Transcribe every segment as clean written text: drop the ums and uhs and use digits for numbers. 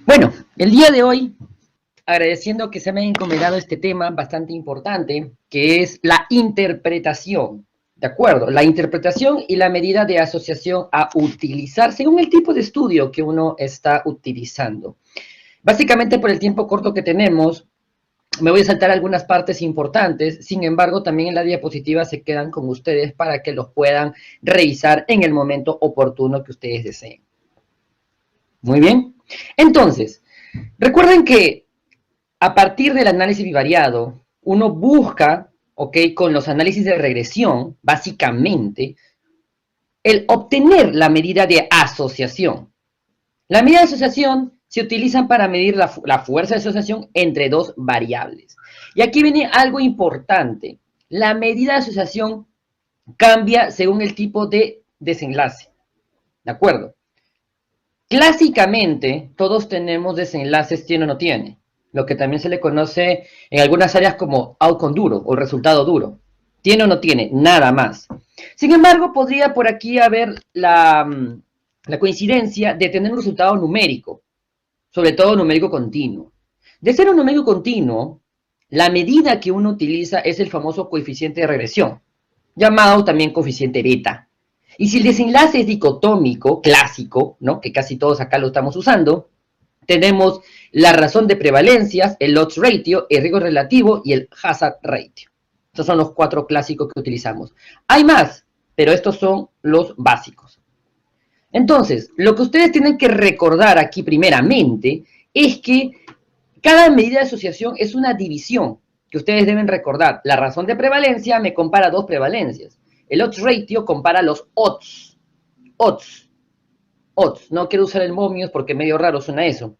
Bueno, el día de hoy, agradeciendo que se me ha encomendado este tema bastante importante, que es la interpretación, ¿de acuerdo? La interpretación y la medida de asociación a utilizar según el tipo de estudio que uno está utilizando. Básicamente, por el tiempo corto que tenemos, me voy a saltar algunas partes importantes, sin embargo, también en la diapositiva se quedan con ustedes para que los puedan revisar en el momento oportuno que ustedes deseen. Muy bien. Entonces, recuerden que a partir del análisis bivariado, uno busca, ¿ok? Con los análisis de regresión, básicamente, el obtener la medida de asociación. La medida de asociación se utilizan para medir la fuerza de asociación entre dos variables. Y aquí viene algo importante. La medida de asociación cambia según el tipo de desenlace. ¿De acuerdo? Clásicamente, todos tenemos desenlaces tiene o no tiene, lo que también se le conoce en algunas áreas como outcome duro o resultado duro. Tiene o no tiene, nada más. Sin embargo, podría por aquí haber la coincidencia de tener un resultado numérico, sobre todo numérico continuo. De ser un numérico continuo, la medida que uno utiliza es el famoso coeficiente de regresión, llamado también coeficiente beta. Y si el desenlace es dicotómico, clásico, ¿no? Que casi todos acá lo estamos usando, tenemos la razón de prevalencias, el odds ratio, el riesgo relativo y el hazard ratio. Estos son los cuatro clásicos que utilizamos. Hay más, pero estos son los básicos. Entonces, lo que ustedes tienen que recordar aquí primeramente es que cada medida de asociación es una división que ustedes deben recordar. La razón de prevalencia me compara dos prevalencias. El odds ratio compara los odds. Odds. Odds. No quiero usar el momios porque medio raro suena eso.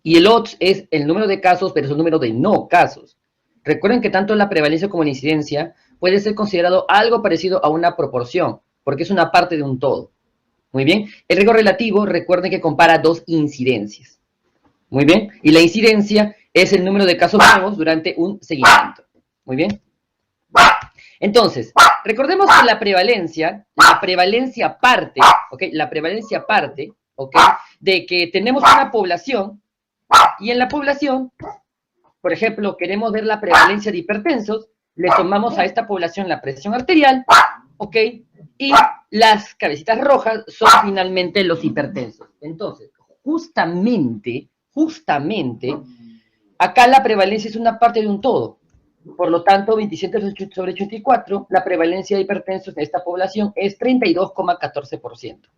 Y el odds es el número de casos versus el número de no casos. Recuerden que tanto la prevalencia como la incidencia puede ser considerado algo parecido a una proporción, porque es una parte de un todo. Muy bien. El riesgo relativo, recuerden que compara dos incidencias. Muy bien. Y la incidencia es el número de casos nuevos durante un seguimiento. Muy bien. Entonces, recordemos que la prevalencia parte, ¿ok? La prevalencia parte, ¿ok? De que tenemos una población y en la población, por ejemplo, queremos ver la prevalencia de hipertensos, le tomamos a esta población la presión arterial, ¿ok? Y las cabecitas rojas son finalmente los hipertensos. Entonces, justamente, acá la prevalencia es una parte de un todo. Por lo tanto, 27 sobre 84, la prevalencia de hipertensos en esta población es 32,14%.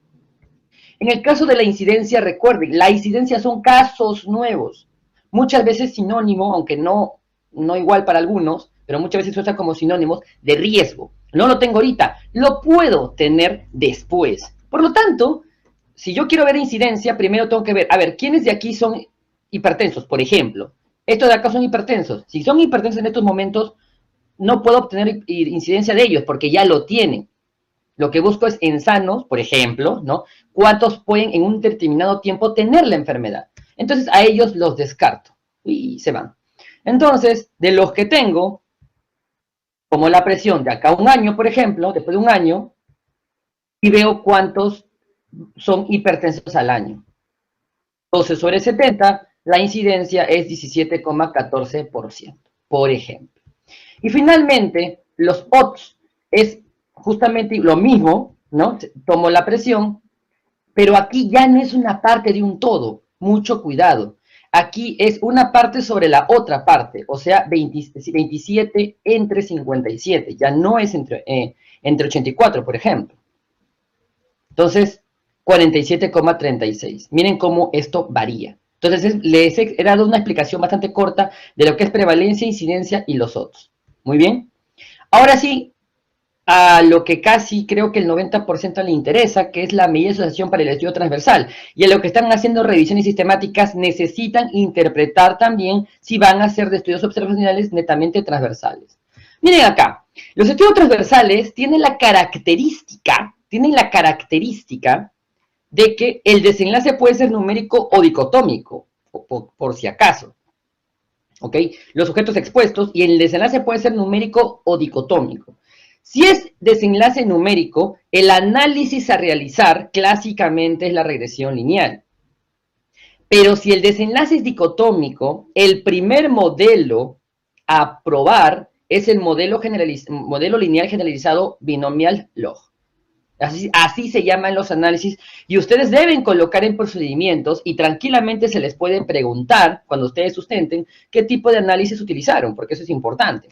En el caso de la incidencia, recuerden, la incidencia son casos nuevos. Muchas veces sinónimo, aunque no igual para algunos, pero muchas veces se usa como sinónimos de riesgo. No lo tengo ahorita, lo puedo tener después. Por lo tanto, si yo quiero ver incidencia, primero tengo que ver, a ver, ¿quiénes de aquí son hipertensos? Por ejemplo, estos de acá son hipertensos. Si son hipertensos en estos momentos, no puedo obtener incidencia de ellos porque ya lo tienen. Lo que busco es en sanos, por ejemplo, ¿no? ¿Cuántos pueden en un determinado tiempo tener la enfermedad? Entonces a ellos los descarto y se van. Entonces, de los que tengo, como la presión de acá a un año, por ejemplo, después de un año, y veo cuántos son hipertensos al año. 12 sobre 70, la incidencia es 17,14%, por ejemplo. Y finalmente, los odds es justamente lo mismo, ¿no? Tomo la presión, pero aquí ya no es una parte de un todo, mucho cuidado. Aquí es una parte sobre la otra parte, o sea, 27 entre 57, ya no es entre 84, por ejemplo. Entonces, 47,36. Miren cómo esto varía. Entonces, les he dado una explicación bastante corta de lo que es prevalencia, incidencia y los otros. Muy bien. Ahora sí, a lo que casi creo que el 90% le interesa, que es la medida de asociación para el estudio transversal. Y a lo que están haciendo revisiones sistemáticas necesitan interpretar también si van a hacer de estudios observacionales netamente transversales. Miren acá, los estudios transversales tienen la característica de que el desenlace puede ser numérico o dicotómico, por si acaso. ¿Ok? Los sujetos expuestos y el desenlace puede ser numérico o dicotómico. Si es desenlace numérico, el análisis a realizar clásicamente es la regresión lineal. Pero si el desenlace es dicotómico, el primer modelo a probar es el modelo lineal generalizado binomial log. Así se llaman los análisis, y ustedes deben colocar en procedimientos y tranquilamente se les puede preguntar cuando ustedes sustenten qué tipo de análisis utilizaron, porque eso es importante.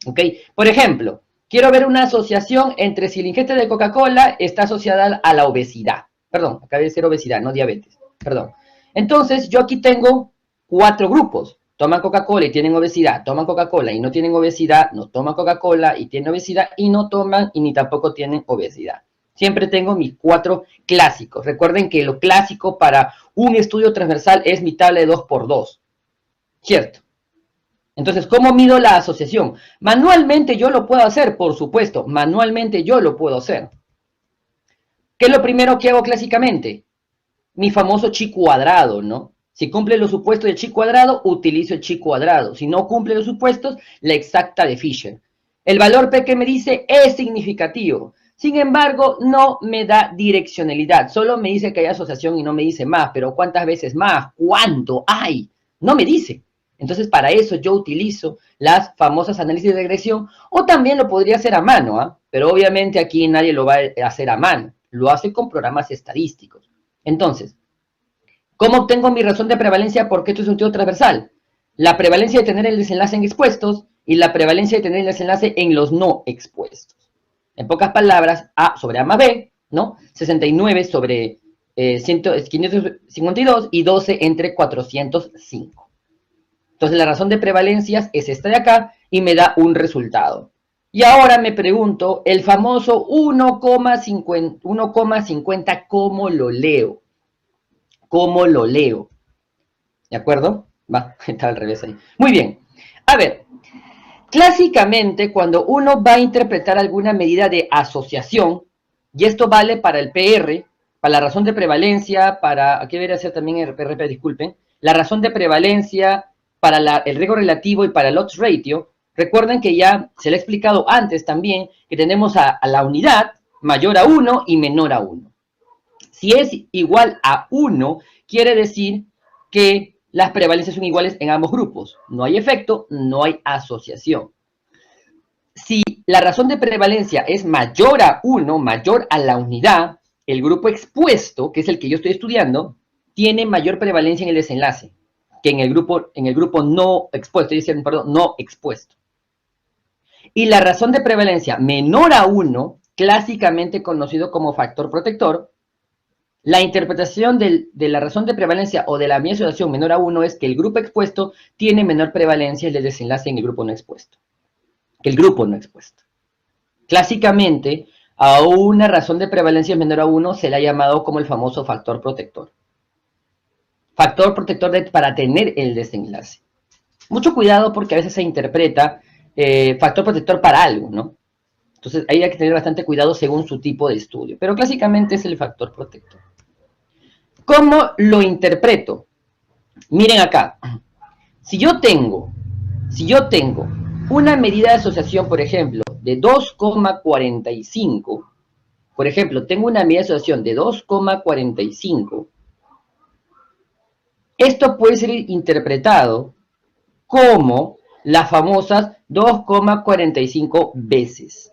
¿Ok? Por ejemplo, quiero ver una asociación entre si la ingesta de Coca-Cola está asociada a la obesidad. Perdón, acaba de ser obesidad, no diabetes. Perdón. Entonces, yo aquí tengo 4 grupos. Toman Coca-Cola y tienen obesidad, toman Coca-Cola y no tienen obesidad, no toman Coca-Cola y tienen obesidad, y no toman y ni tampoco tienen obesidad. Siempre tengo mis 4 clásicos. Recuerden que lo clásico para un estudio transversal es mi tabla de 2×2. ¿Cierto? Entonces, ¿cómo mido la asociación? Manualmente yo lo puedo hacer, por supuesto. Manualmente yo lo puedo hacer. ¿Qué es lo primero que hago clásicamente? Mi famoso chi cuadrado, ¿no? Si cumple los supuestos de chi cuadrado, utilizo el chi cuadrado. Si no cumple los supuestos, la exacta de Fisher. El valor P que me dice es significativo. Sin embargo, no me da direccionalidad. Solo me dice que hay asociación y no me dice más. Pero ¿cuántas veces más? ¿Cuánto hay? No me dice. Entonces, para eso yo utilizo las famosas análisis de regresión, o también lo podría hacer a mano, ¿eh? Pero obviamente aquí nadie lo va a hacer a mano. Lo hace con programas estadísticos. Entonces, ¿cómo obtengo mi razón de prevalencia? Porque esto es un estudio transversal. La prevalencia de tener el desenlace en expuestos y la prevalencia de tener el desenlace en los no expuestos. En pocas palabras, A sobre A más B, ¿no? 69 sobre 552 y 12 entre 405. Entonces la razón de prevalencias es esta de acá y me da un resultado. Y ahora me pregunto, el famoso 1,50, ¿cómo lo leo? ¿Cómo lo leo? ¿De acuerdo? Va, está al revés ahí. Muy bien. A ver, clásicamente cuando uno va a interpretar alguna medida de asociación, y esto vale para el PR, para la razón de prevalencia, para, aquí debería ser también el PRP, disculpen, la razón de prevalencia, para el riesgo relativo y para el odds ratio, recuerden que ya se le he explicado antes también que tenemos a la unidad mayor a 1 y menor a 1. Si es igual a 1, quiere decir que las prevalencias son iguales en ambos grupos. No hay efecto, no hay asociación. Si la razón de prevalencia es mayor a 1, mayor a la unidad, el grupo expuesto, que es el que yo estoy estudiando, tiene mayor prevalencia en el desenlace que en el grupo no expuesto, es decir, perdón, no expuesto. Y la razón de prevalencia menor a 1, clásicamente conocido como factor protector, la interpretación de la razón de prevalencia o de la mi asociación menor a 1 es que el grupo expuesto tiene menor prevalencia en el desenlace en el grupo no expuesto. Que el grupo no expuesto. Clásicamente, a una razón de prevalencia menor a 1 se le ha llamado como el famoso factor protector. Factor protector para tener el desenlace. Mucho cuidado porque a veces se interpreta factor protector para algo, ¿no? Entonces ahí hay que tener bastante cuidado según su tipo de estudio. Pero clásicamente es el factor protector. ¿Cómo lo interpreto? Miren acá. Si yo tengo una medida de asociación, por ejemplo, de 2,45, por ejemplo, tengo una medida de asociación de 2,45, esto puede ser interpretado como las famosas 2,45 veces.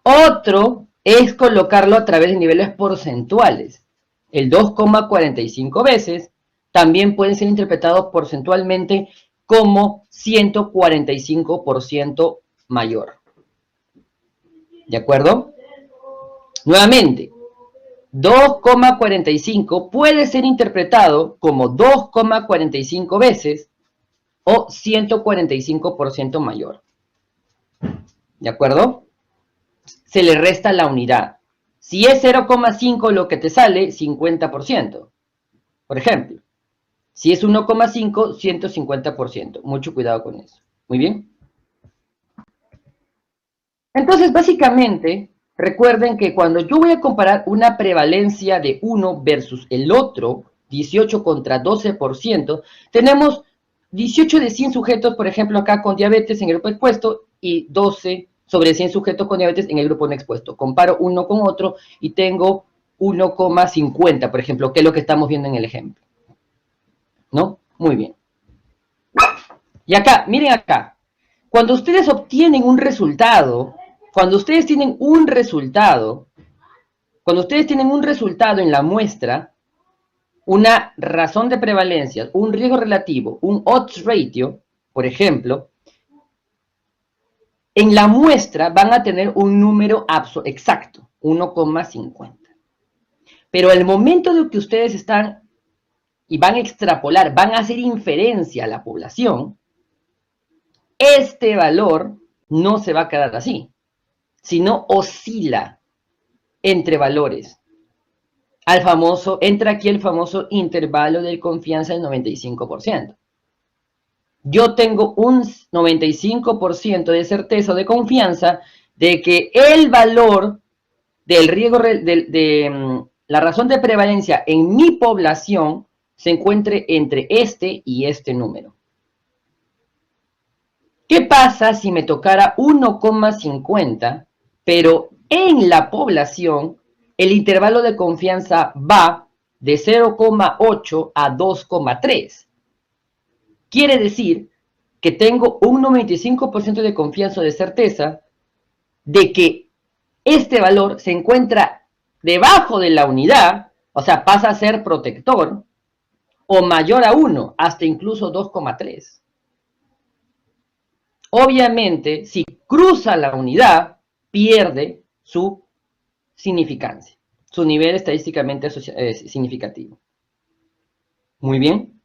Otro es colocarlo a través de niveles porcentuales. El 2,45 veces también puede ser interpretado porcentualmente como 145% mayor. ¿De acuerdo? Nuevamente, 2,45 puede ser interpretado como 2,45 veces o 145% mayor. ¿De acuerdo? Se le resta la unidad. Si es 0,5 lo que te sale, 50%. Por ejemplo, si es 1,5, 150%. Mucho cuidado con eso. Muy bien. Entonces, básicamente, recuerden que cuando yo voy a comparar una prevalencia de uno versus el otro, 18 contra 12%, tenemos 18 de 100 sujetos, por ejemplo, acá con diabetes en el grupo expuesto y 12 sobre 100 sujetos con diabetes en el grupo no expuesto. Comparo uno con otro y tengo 1,50, por ejemplo, que es lo que estamos viendo en el ejemplo. ¿No? Muy bien. Y acá, miren acá. Cuando ustedes obtienen un resultado, cuando ustedes tienen un resultado en la muestra, una razón de prevalencia, un riesgo relativo, un odds ratio, por ejemplo, en la muestra van a tener un número exacto, 1,50. Pero al momento de que ustedes están y van a extrapolar, van a hacer inferencia a la población, este valor no se va a quedar así, sino oscila entre valores. Entra aquí el famoso intervalo de confianza del 95%. Yo tengo un 95% de certeza o de confianza de que el valor del riesgo de la razón de prevalencia en mi población se encuentre entre este y este número. ¿Qué pasa si me tocara 1,50, pero en la población el intervalo de confianza va de 0,8 a 2,3? Quiere decir que tengo un 95% de confianza o de certeza de que este valor se encuentra debajo de la unidad, o sea, pasa a ser protector, o mayor a 1, hasta incluso 2,3. Obviamente, si cruza la unidad, pierde su significancia, su nivel estadísticamente significativo. Muy bien.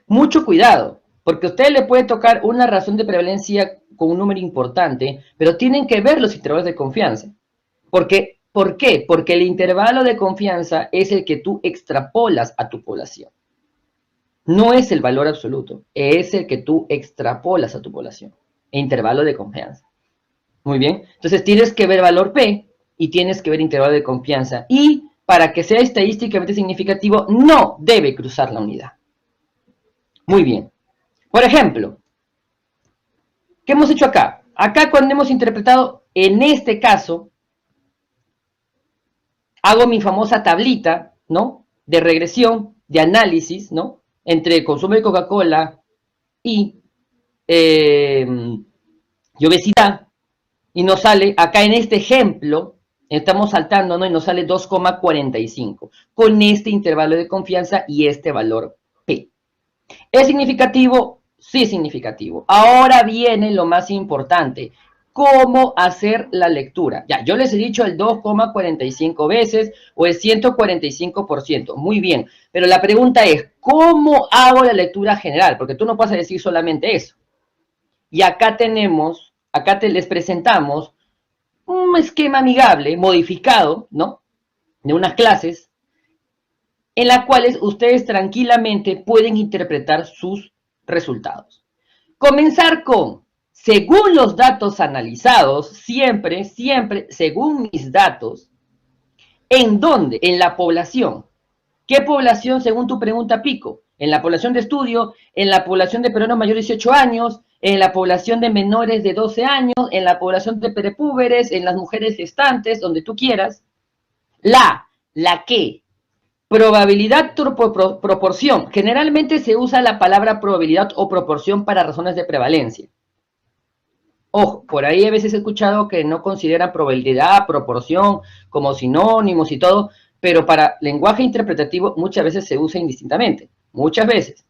Mucho cuidado, porque a usted le puede tocar una razón de prevalencia con un número importante, pero tienen que ver los intervalos de confianza. ¿Por qué? Porque el intervalo de confianza es el que tú extrapolas a tu población. No es el valor absoluto, es el que tú extrapolas a tu población. Intervalo de confianza. Muy bien. Entonces tienes que ver valor P y tienes que ver intervalo de confianza. Y para que sea estadísticamente significativo, no debe cruzar la unidad. Muy bien. Por ejemplo, ¿qué hemos hecho acá? Acá cuando hemos interpretado, en este caso, hago mi famosa tablita, ¿no? De regresión, de análisis, ¿no? Entre consumo de Coca-Cola y obesidad. Y nos sale, acá en este ejemplo, estamos saltando, ¿no? Y nos sale 2,45 con este intervalo de confianza y este valor P. ¿Es significativo? Sí, significativo. Ahora viene lo más importante. ¿Cómo hacer la lectura? Ya, yo les he dicho el 2,45 veces o el 145%. Muy bien. Pero la pregunta es, ¿cómo hago la lectura general? Porque tú no puedes decir solamente eso. Y acá les presentamos un esquema amigable, modificado, ¿no? De unas clases en las cuales ustedes tranquilamente pueden interpretar sus resultados. Comenzar con, según los datos analizados, siempre, según mis datos, ¿en dónde? En la población. ¿Qué población según tu pregunta, Pico? En la población de estudio, en la población de peruanos mayores de 18 años, en la población de menores de 12 años, en la población de prepúberes, en las mujeres gestantes, donde tú quieras. La que, probabilidad proporción. Generalmente se usa la palabra probabilidad o proporción para razones de prevalencia. Ojo, por ahí a veces he escuchado que no consideran probabilidad, proporción como sinónimos y todo, pero para lenguaje interpretativo muchas veces se usa indistintamente, muchas veces.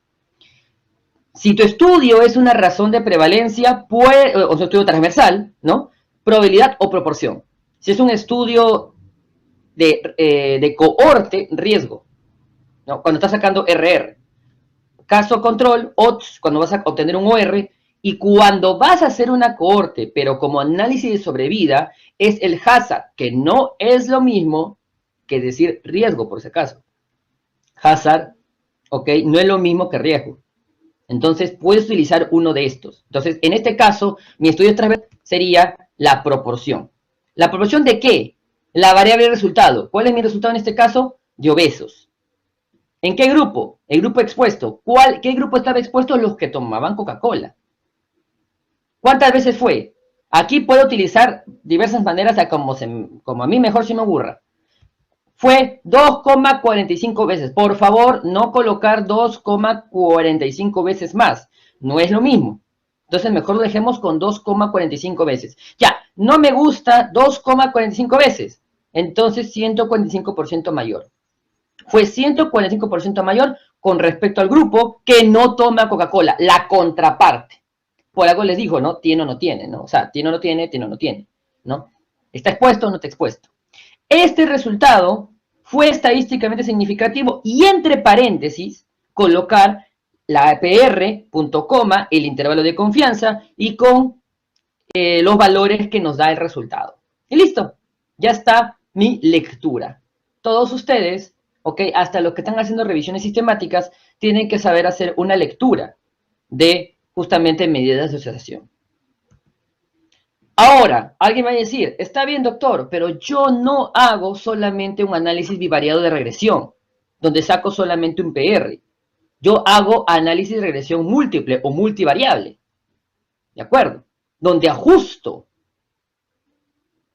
Si tu estudio es una razón de prevalencia, o un estudio transversal, ¿no? Probabilidad o proporción. Si es un estudio de cohorte, riesgo, ¿no? Cuando estás sacando RR. Caso control, odds, cuando vas a obtener un OR, y cuando vas a hacer una cohorte, pero como análisis de sobrevida, es el hazard, que no es lo mismo que decir riesgo, por si acaso. Hazard, ¿ok? No es lo mismo que riesgo. Entonces, puedes utilizar uno de estos. Entonces, en este caso, mi estudio transversal sería la proporción. ¿La proporción de qué? La variable de resultado. ¿Cuál es mi resultado en este caso? De obesos. ¿En qué grupo? El grupo expuesto. ¿Qué grupo estaba expuesto? Los que tomaban Coca-Cola. ¿Cuántas veces fue? Aquí puedo utilizar diversas maneras como a mí mejor se me ocurra. fue 2,45 veces. Por favor, no colocar 2,45 veces más. No es lo mismo. Entonces, mejor lo dejemos con 2,45 veces. Ya, no me gusta 2,45 veces. Entonces, 145% mayor. Fue 145% mayor con respecto al grupo que no toma Coca-Cola, la contraparte. Por algo les digo, ¿no? Tiene o no tiene, ¿no? O sea, tiene o no tiene, tiene o no tiene, ¿no? ¿Está expuesto o no está expuesto? Este resultado fue estadísticamente significativo y entre paréntesis colocar la APR, punto coma, el intervalo de confianza y con los valores que nos da el resultado. Y listo, ya está mi lectura. Todos ustedes, ok, hasta los que están haciendo revisiones sistemáticas, tienen que saber hacer una lectura de justamente medidas de asociación. Ahora, alguien va a decir, está bien, doctor, pero yo no hago solamente un análisis bivariado de regresión, donde saco solamente un PR. Yo hago análisis de regresión múltiple o multivariable. ¿De acuerdo? Donde ajusto.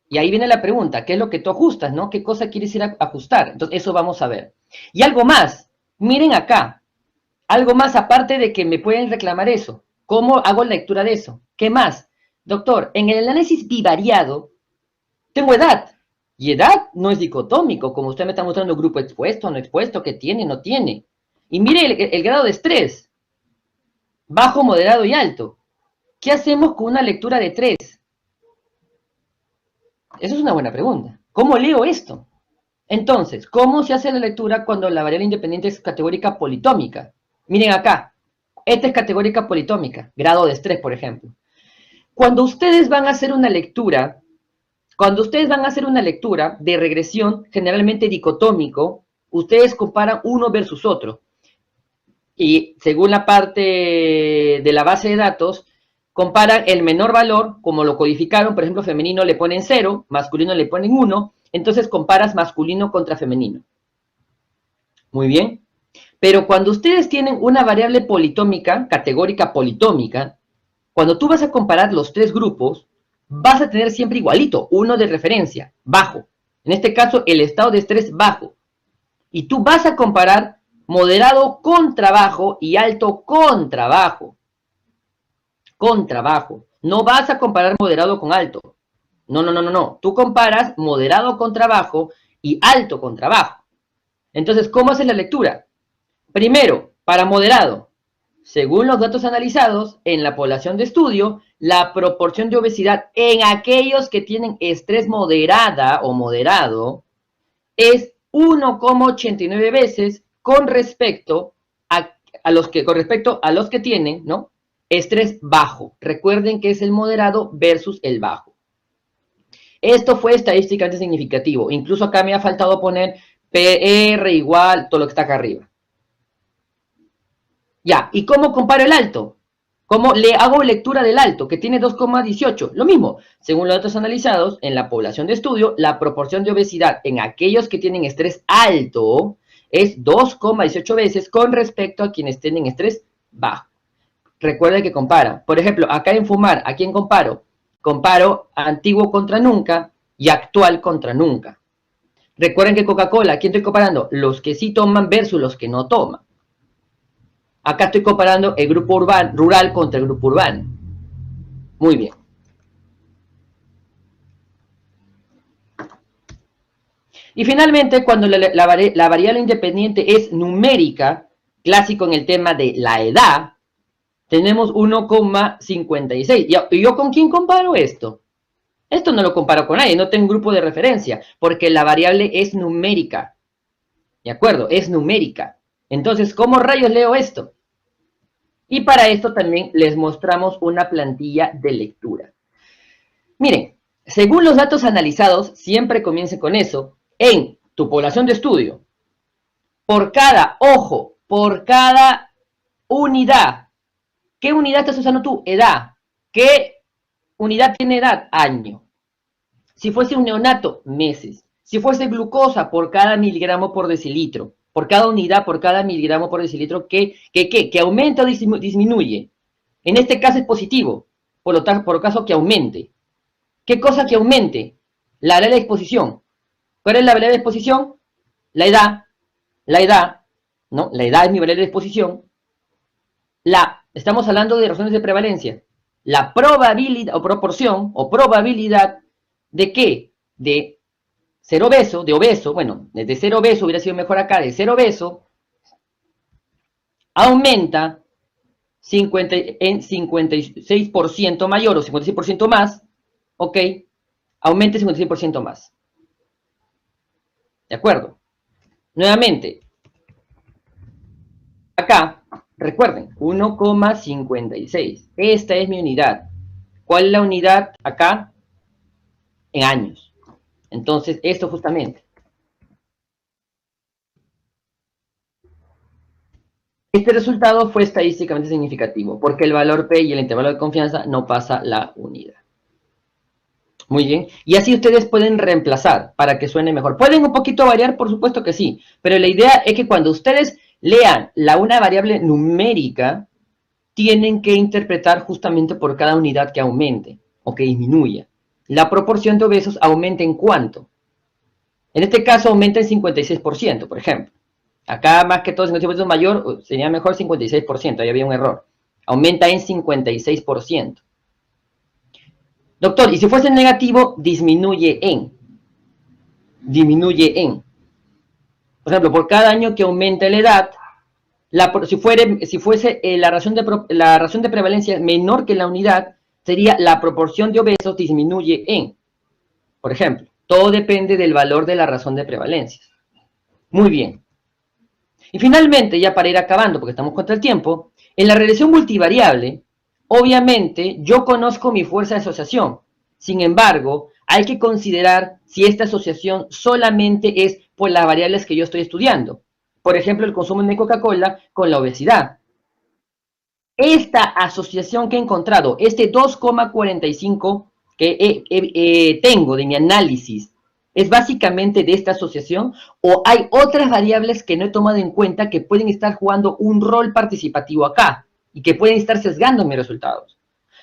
Y ahí viene la pregunta, ¿qué es lo que tú ajustas, no? ¿Qué cosa quieres ir a ajustar? Entonces, eso vamos a ver. Y algo más, miren acá, algo más aparte de que me pueden reclamar eso. ¿Cómo hago lectura de eso? ¿Qué más? Doctor, en el análisis bivariado, tengo edad. Y edad no es dicotómico, como usted me está mostrando grupo expuesto, no expuesto, que tiene, no tiene. Y mire el grado de estrés, bajo, moderado y alto. ¿Qué hacemos con una lectura de 3? Esa es una buena pregunta. ¿Cómo leo esto? Entonces, ¿cómo se hace la lectura cuando la variable independiente es categórica politómica? Miren acá, esta es categórica politómica, grado de estrés, por ejemplo. Cuando ustedes van a hacer una lectura, de regresión, generalmente dicotómico, ustedes comparan uno versus otro. Y según la parte de la base de datos, comparan el menor valor, como lo codificaron, por ejemplo, femenino le ponen 0, masculino le ponen 1, entonces comparas masculino contra femenino. Muy bien. Pero cuando ustedes tienen una variable politómica, categórica politómica, cuando tú vas a comparar los 3 grupos, vas a tener siempre igualito, uno de referencia, bajo. En este caso, el estado de estrés bajo. Y tú vas a comparar moderado contra bajo y alto contra bajo. Contra bajo. No vas a comparar moderado con alto. No, no, no, no, no. Tú comparas moderado contra bajo y alto contra bajo. Entonces, ¿cómo haces la lectura? Primero, para moderado, según los datos analizados en la población de estudio, la proporción de obesidad en aquellos que tienen estrés moderada o moderado es 1,89 veces con respecto a los que tienen, ¿no? Estrés bajo. Recuerden que es el moderado versus el bajo. Esto fue estadísticamente significativo. Incluso acá me ha faltado poner PR igual, todo lo que está acá arriba. Ya, ¿y cómo comparo el alto? ¿Cómo le hago lectura del alto, que tiene 2,18? Lo mismo, según los datos analizados en la población de estudio, la proporción de obesidad en aquellos que tienen estrés alto es 2,18 veces con respecto a quienes tienen estrés bajo. Recuerden que comparan. Por ejemplo, acá en fumar, ¿a quién comparo? Comparo antiguo contra nunca y actual contra nunca. Recuerden que Coca-Cola, ¿a quién estoy comparando? Los que sí toman versus los que no toman. Acá estoy comparando el grupo rural contra el grupo urbano. Muy bien. Y finalmente, cuando la variable independiente es numérica, clásico en el tema de la edad, tenemos 1,56. ¿Y yo con quién comparo esto? Esto no lo comparo con nadie, no tengo un grupo de referencia, porque la variable es numérica. ¿De acuerdo? Es numérica. Entonces, ¿cómo rayos leo esto? Y para esto también les mostramos una plantilla de lectura. Miren, según los datos analizados, siempre comience con eso, en tu población de estudio, por cada unidad, ¿qué unidad estás usando tú? Edad. ¿Qué unidad tiene edad? Año. Si fuese un neonato, meses. Si fuese glucosa, por cada miligramo por decilitro. Por cada unidad, por cada miligramo por decilitro, que aumenta o disminuye. En este caso es positivo, por lo caso que aumente. ¿Qué cosa que aumente? La variable de exposición. ¿Cuál es la variable de exposición? la edad, ¿no? La edad es mi variable de exposición. Estamos hablando de razones de prevalencia. La probabilidad o proporción o probabilidad de qué? De ser obeso, bueno, desde ser obeso hubiera sido mejor acá, de ser obeso, aumenta en 56% mayor o 56% más, ¿ok? Aumenta 56% más. ¿De acuerdo? Nuevamente, acá, recuerden, 1,56. Esta es mi unidad. ¿Cuál es la unidad acá? En años. Entonces, esto justamente. Este resultado fue estadísticamente significativo, porque el valor P y el intervalo de confianza no pasa la unidad. Muy bien. Y así ustedes pueden reemplazar para que suene mejor. ¿Pueden un poquito variar? Por supuesto que sí. Pero la idea es que cuando ustedes lean una variable numérica, tienen que interpretar justamente por cada unidad que aumente o que disminuya. La proporción de obesos aumenta en cuánto. En este caso aumenta en 56%, por ejemplo. Acá más que todo 56% mayor, sería mejor 56%, ahí había un error. Aumenta en 56%. Doctor, y si fuese negativo, disminuye en. Por ejemplo, por cada año que aumenta la edad, si fuese la razón de prevalencia menor que la unidad, sería la proporción de obesos disminuye en. Por ejemplo, todo depende del valor de la razón de prevalencia. Muy bien. Y finalmente, ya para ir acabando, porque estamos contra el tiempo, en la regresión multivariable, obviamente yo conozco mi fuerza de asociación. Sin embargo, hay que considerar si esta asociación solamente es por las variables que yo estoy estudiando. Por ejemplo, el consumo de Coca-Cola con la obesidad. Esta asociación que he encontrado, este 2,45 que tengo de mi análisis, ¿es básicamente de esta asociación o hay otras variables que no he tomado en cuenta que pueden estar jugando un rol participativo acá y que pueden estar sesgando mis resultados?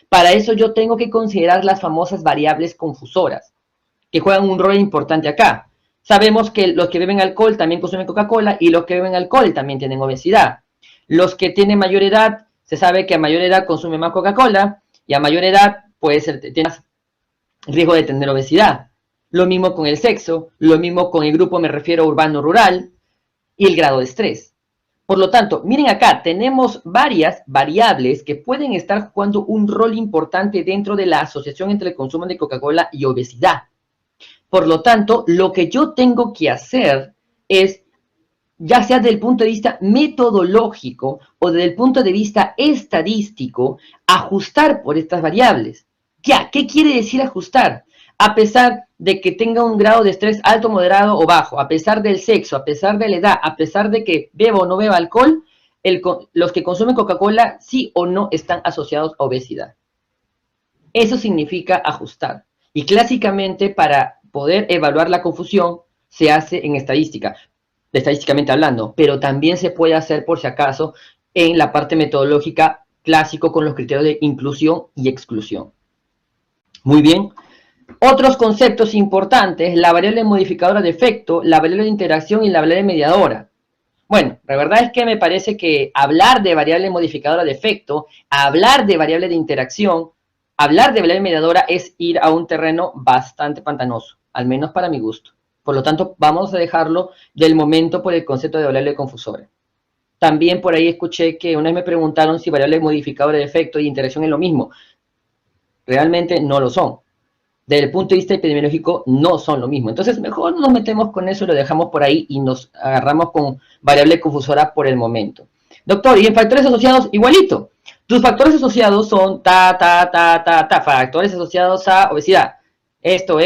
Para eso yo tengo que considerar las famosas variables confusoras, que juegan un rol importante acá. Sabemos que los que beben alcohol también consumen Coca-Cola y los que beben alcohol también tienen obesidad. Los que tienen mayor edad, se sabe que a mayor edad consumen más Coca-Cola y a mayor edad tiene más riesgo de tener obesidad. Lo mismo con el sexo, lo mismo con el grupo, me refiero urbano-rural, y el grado de estrés. Por lo tanto, miren acá, tenemos varias variables que pueden estar jugando un rol importante dentro de la asociación entre el consumo de Coca-Cola y obesidad. Por lo tanto, lo que yo tengo que hacer es, ya sea desde el punto de vista metodológico o desde el punto de vista estadístico, ajustar por estas variables. Ya, ¿qué quiere decir ajustar? A pesar de que tenga un grado de estrés alto, moderado o bajo, a pesar del sexo, a pesar de la edad, a pesar de que beba o no beba alcohol, los que consumen Coca-Cola sí o no están asociados a obesidad. Eso significa ajustar. Y clásicamente para poder evaluar la confusión se hace en estadística, estadísticamente hablando, pero también se puede hacer por si acaso en la parte metodológica clásico con los criterios de inclusión y exclusión. Muy bien. Otros conceptos importantes, la variable modificadora de efecto, la variable de interacción y la variable mediadora. Bueno, la verdad es que me parece que hablar de variable modificadora de efecto, hablar de variable de interacción, hablar de variable mediadora es ir a un terreno bastante pantanoso, al menos para mi gusto. Por lo tanto, vamos a dejarlo del momento por el concepto de variable confusora. También por ahí escuché que una vez me preguntaron si variable modificadora de efecto y interacción es lo mismo. Realmente no lo son. Desde el punto de vista epidemiológico no son lo mismo. Entonces, mejor nos metemos con eso y lo dejamos por ahí y nos agarramos con variable confusora por el momento. Doctor, y en factores asociados, igualito. Tus factores asociados son factores asociados a obesidad. Esto.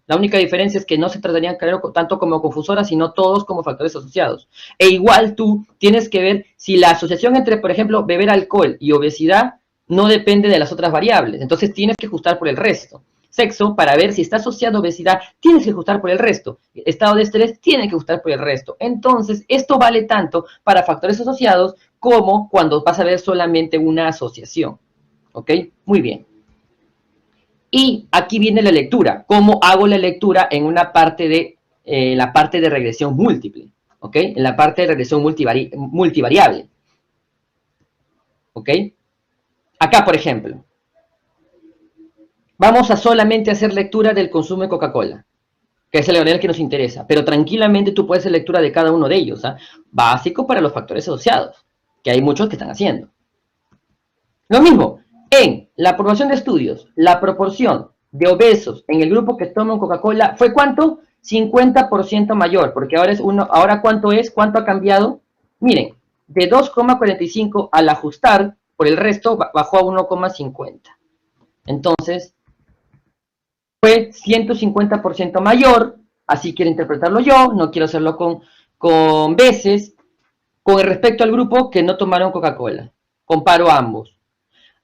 La única diferencia es que no se tratarían, claro, tanto como confusoras, sino todos como factores asociados. E igual tú tienes que ver si la asociación entre, por ejemplo, beber alcohol y obesidad no depende de las otras variables. Entonces tienes que ajustar por el resto. Sexo, para ver si está asociado a obesidad, tienes que ajustar por el resto. Estado de estrés, tienes que ajustar por el resto. Entonces, esto vale tanto para factores asociados como cuando vas a ver solamente una asociación. ¿Ok? Muy bien. Y aquí viene la lectura. ¿Cómo hago la lectura en una parte de la parte de regresión múltiple, ¿ok? En la parte de regresión multivariable, ¿ok? Acá, por ejemplo, vamos a solamente hacer lectura del consumo de Coca-Cola, que es el variable que nos interesa, pero tranquilamente tú puedes hacer lectura de cada uno de ellos, ¿ah? Básico para los factores asociados, que hay muchos que están haciendo. Lo mismo, en la aprobación de estudios, la proporción de obesos en el grupo que toman Coca-Cola fue ¿cuánto? 50% mayor, porque ahora es ahora ¿cuánto es? ¿Cuánto ha cambiado? Miren, de 2,45 al ajustar, por el resto bajó a 1,50. Entonces, fue 150% mayor, así quiero interpretarlo yo, no quiero hacerlo con veces, con respecto al grupo que no tomaron Coca-Cola. Comparo ambos.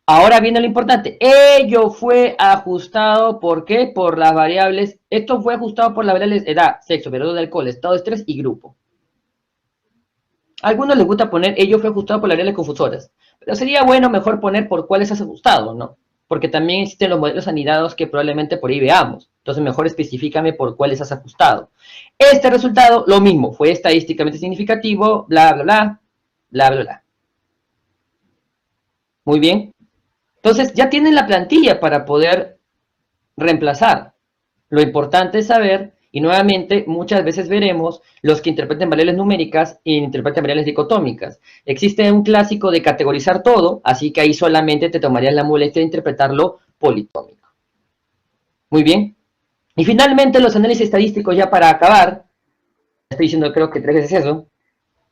Ahora viene lo importante, ello fue ajustado, ¿por qué? Por las variables, esto fue ajustado por las variables edad, sexo, periodo de alcohol, estado de estrés y grupo. A algunos les gusta poner, ello fue ajustado por las variables confusoras, pero sería bueno mejor poner por cuáles has ajustado, ¿no? Porque también existen los modelos anidados que probablemente por ahí veamos, entonces mejor especifícame por cuáles has ajustado. Este resultado, lo mismo, fue estadísticamente significativo, bla, bla, bla, bla, bla, bla. Muy bien. Entonces ya tienen la plantilla para poder reemplazar. Lo importante es saber, y nuevamente muchas veces veremos los que interpreten variables numéricas e interpreten variables dicotómicas. Existe un clásico de categorizar todo, así que ahí solamente te tomarías la molestia de interpretarlo politómico. Muy bien. Y finalmente los análisis estadísticos, ya para acabar, estoy diciendo creo que 3 veces eso,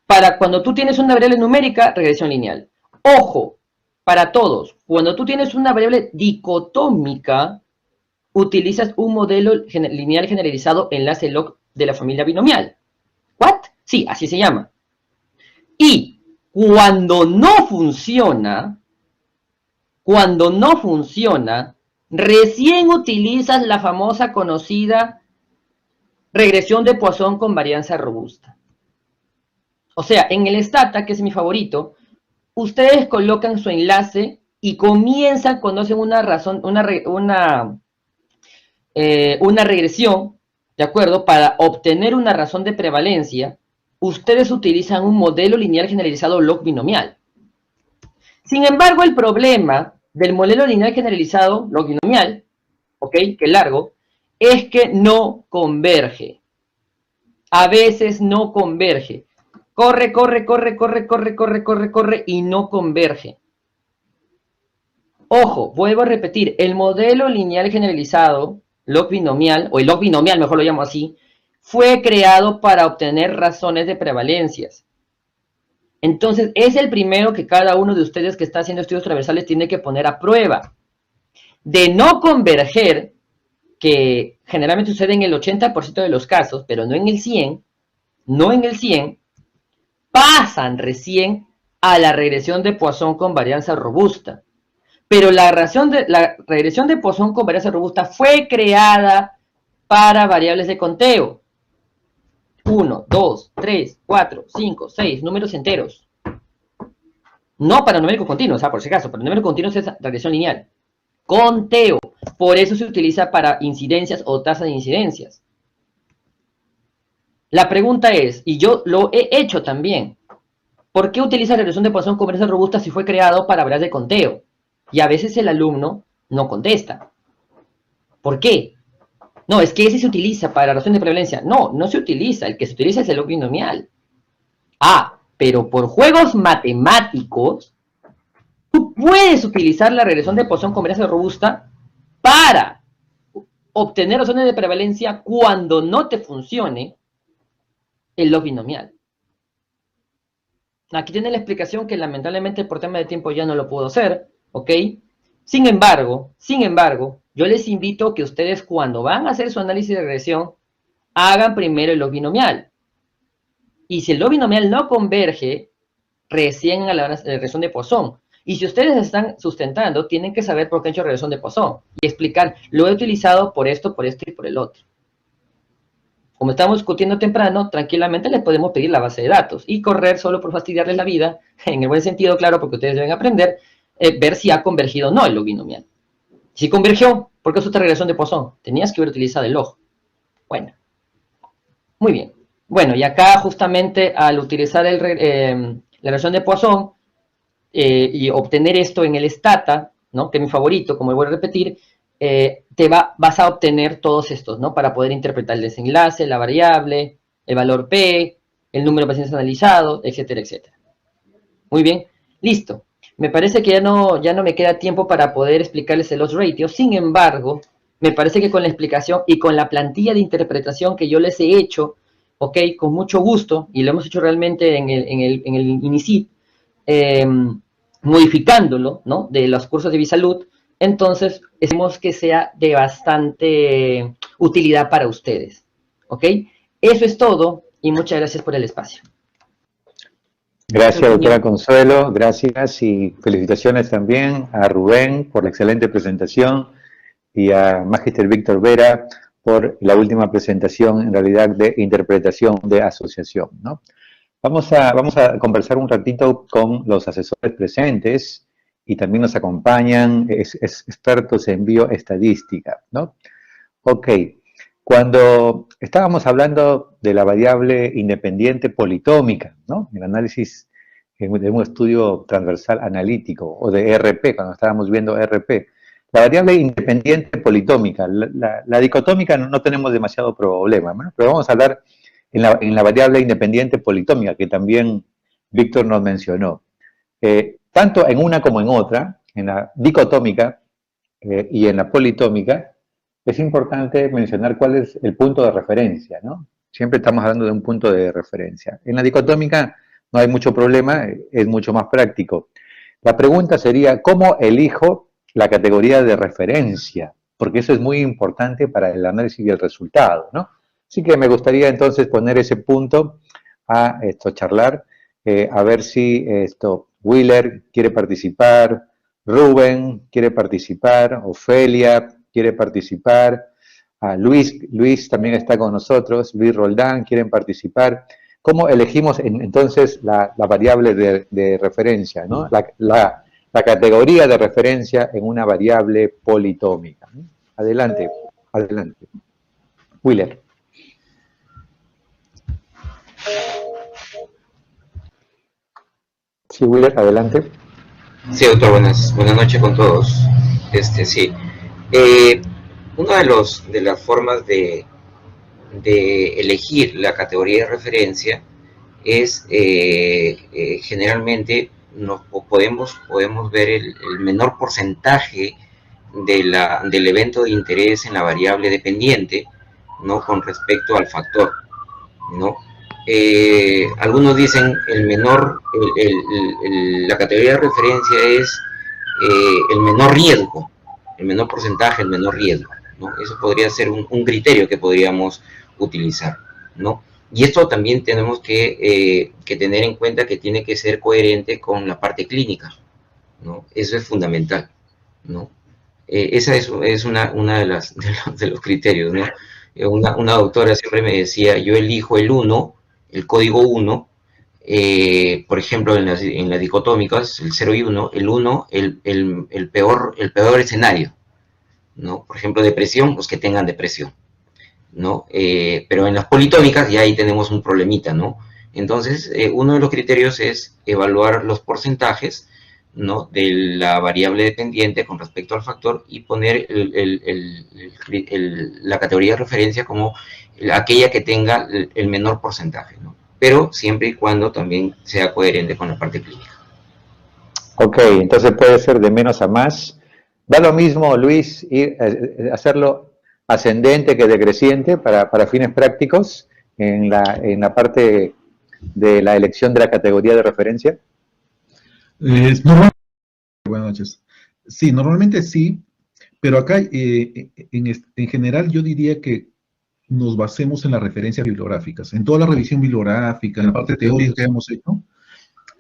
para cuando tú tienes una variable numérica, regresión lineal. Ojo, para todos, cuando tú tienes una variable dicotómica, utilizas un modelo lineal generalizado enlace log de la familia binomial. ¿What? Sí, así se llama. Y cuando no funciona, recién utilizas la famosa conocida regresión de Poisson con varianza robusta. O sea, en el Stata, que es mi favorito, ustedes colocan su enlace y comienzan cuando hacen una regresión, ¿de acuerdo? Para obtener una razón de prevalencia, ustedes utilizan un modelo lineal generalizado log binomial. Sin embargo, el problema del modelo lineal generalizado log binomial, ¿ok? Que largo, es que no converge. A veces no converge. Corre y no converge. Ojo, vuelvo a repetir, el modelo lineal generalizado, log binomial, o el log binomial, mejor lo llamo así, fue creado para obtener razones de prevalencias. Entonces, es el primero que cada uno de ustedes que está haciendo estudios transversales tiene que poner a prueba. De no converger, que generalmente sucede en el 80% de los casos, pero no en el 100%, pasan recién a la regresión de Poisson con varianza robusta. Pero la regresión de Poisson con varianza robusta fue creada para variables de conteo. 1, 2, 3, 4, 5, 6, números enteros. No para numéricos continuos, por si acaso, para numéricos continuos es regresión lineal. Conteo. Por eso se utiliza para incidencias o tasas de incidencias. La pregunta es, y yo lo he hecho también, ¿por qué utiliza regresión de Poisson con varianza robusta si fue creado para variables de conteo? Y a veces el alumno no contesta. ¿Por qué? No, es que ese se utiliza para la razón de prevalencia. No, no se utiliza. El que se utiliza es el log binomial. Ah, pero por juegos matemáticos, tú puedes utilizar la regresión de Poisson con varianza robusta para obtener razones de prevalencia cuando no te funcione el log binomial. Aquí tiene la explicación que lamentablemente por tema de tiempo ya no lo puedo hacer, ¿ok? Sin embargo, yo les invito a que ustedes cuando van a hacer su análisis de regresión, hagan primero el log binomial. Y si el log binomial no converge, recién a la regresión de Poisson. Y si ustedes están sustentando, tienen que saber por qué han hecho regresión de Poisson. Y explicar, lo he utilizado por esto y por el otro. Como estamos discutiendo temprano, tranquilamente les podemos pedir la base de datos y correr solo por fastidiarles la vida, en el buen sentido, claro, porque ustedes deben aprender, ver si ha convergido o no el log binomial. Si convergió, ¿por qué es otra regresión de Poisson? Tenías que haber utilizado el log. Bueno. Muy bien. Bueno, y acá justamente al utilizar la relación de Poisson y obtener esto en el stata, ¿no? Que es mi favorito, como voy a repetir, vas a obtener todos estos, ¿no? Para poder interpretar el desenlace, la variable, el valor P, el número de pacientes analizados, etcétera, etcétera. Muy bien, listo. Me parece que ya no me queda tiempo para poder explicarles los ratios. Sin embargo, me parece que con la explicación y con la plantilla de interpretación que yo les he hecho, ok, con mucho gusto, y lo hemos hecho realmente en el INICIP, eh, modificándolo, ¿no? De los cursos de Bisalud, entonces esperemos que sea de bastante utilidad para ustedes, ¿ok? Eso es todo y muchas gracias por el espacio. Gracias, doctora Consuelo, gracias y felicitaciones también a Rubén por la excelente presentación y a Magister Víctor Vera por la última presentación, en realidad, de interpretación de asociación, ¿no? Vamos a conversar un ratito con los asesores presentes y también nos acompañan expertos en bioestadística, ¿no? Ok, cuando estábamos hablando de la variable independiente politómica, ¿no? El análisis de un estudio transversal analítico o de RP, cuando estábamos viendo RP, la variable independiente politómica, la dicotómica no tenemos demasiado problema, ¿no? Pero vamos a hablar en la variable independiente politómica, que también Víctor nos mencionó. Tanto en una como en otra, en la dicotómica y en la politómica, es importante mencionar cuál es el punto de referencia, ¿no? Siempre estamos hablando de un punto de referencia. En la dicotómica no hay mucho problema, es mucho más práctico. La pregunta sería, ¿cómo elijo la categoría de referencia? Porque eso es muy importante para el análisis y el resultado, ¿no? Así que me gustaría entonces poner ese punto a charlar, a ver si Wheeler quiere participar, Rubén quiere participar, Ofelia quiere participar, Luis también está con nosotros, Luis Roldán quieren participar. ¿Cómo elegimos entonces la variable de referencia, ¿no? La categoría de referencia en una variable politómica? Adelante, adelante. Wheeler. Sí, Wheeler, adelante. Sí, doctor, buenas noches con todos. Sí. Una de las formas de elegir la categoría de referencia es generalmente podemos ver el menor porcentaje del evento de interés en la variable dependiente, ¿no? Con respecto al factor, ¿no? Algunos dicen la categoría de referencia es el menor riesgo, el menor porcentaje, el menor riesgo, ¿no? Eso podría ser un criterio que podríamos utilizar, ¿no? Y esto también tenemos que tener en cuenta que tiene que ser coherente con la parte clínica, ¿no? Eso es fundamental, ¿no? Esa es una de los criterios, ¿no? Una doctora siempre me decía, yo elijo el código 1, por ejemplo, en las dicotómicas, el 0 y 1, el 1, el peor escenario, ¿no? Por ejemplo, depresión, pues que tengan depresión, ¿no? Pero en las politómicas ya ahí tenemos un problemita, ¿no? Entonces, uno de los criterios es evaluar los porcentajes, ¿no? De la variable dependiente con respecto al factor y poner la categoría de referencia como aquella que tenga el menor porcentaje, ¿no? Pero siempre y cuando también sea coherente con la parte clínica. Ok, entonces puede ser de menos a más. Da lo mismo, Luis, hacerlo ascendente que decreciente para fines prácticos en la parte de la elección de la categoría de referencia. Buenas noches. Sí, normalmente sí, pero acá en general yo diría que nos basemos en las referencias bibliográficas, en toda la revisión bibliográfica, en la parte teórica que hemos hecho.